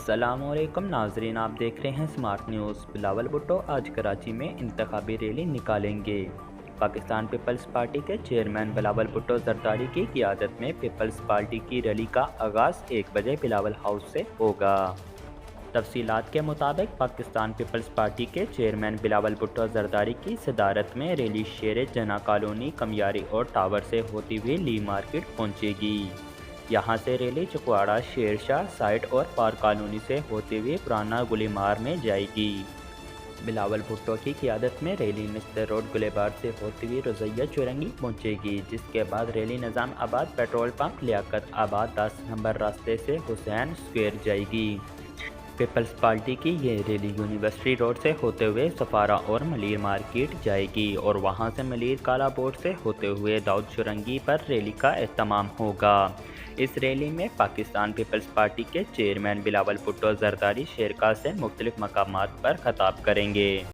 अस्सलाम वालेकुम नाजरीन, आप देख रहे हैं स्मार्ट न्यूज़। बिलावल भुट्टो आज कराची में इंतखाबी रैली निकालेंगे। पाकिस्तान पीपल्स पार्टी के चेयरमैन बिलावल भुट्टो जरदारी की क़ियादत में पीपल्स पार्टी की रैली का आगाज़ 1 बजे बिलावल हाउस से होगा। तफसीलात के मुताबिक पाकिस्तान पीपल्स पार्टी के चेयरमैन बिलावल भुट्टो जरदारी की सदारत में रैली शेर जना कॉलोनी, कमियारी और टावर से होती हुई ली मार्केट पहुंचेगी। यहां से रैली चकवाड़ा, शेरशाह साइड और पार्क कॉलोनी से होते हुए पुराना गुलीमार में जाएगी। बिलावल भुट्टो की क़ियादत में रैली मिस्टर रोड गुलेबार से होती हुई रज़ैया चुरंगी पहुंचेगी, जिसके बाद रैली निज़ाम आबाद पेट्रोल पंप, लियाकत आबाद 10 नंबर रास्ते से हुसैन स्क्वायर जाएगी। पीपल्स पार्टी की ये रैली यूनिवर्सिटी रोड से होते हुए सफारा और मलिर मार्केट जाएगी और वहां से मलिर काला बोर्ड से होते हुए दाऊद चुरंगी पर रैली का एहतमाम होगा। इस रैली में पाकिस्तान पीपल्स पार्टी के चेयरमैन बिलावल भुट्टो जरदारी शेरका से मुख्तलिफ मकामात पर खिताब करेंगे।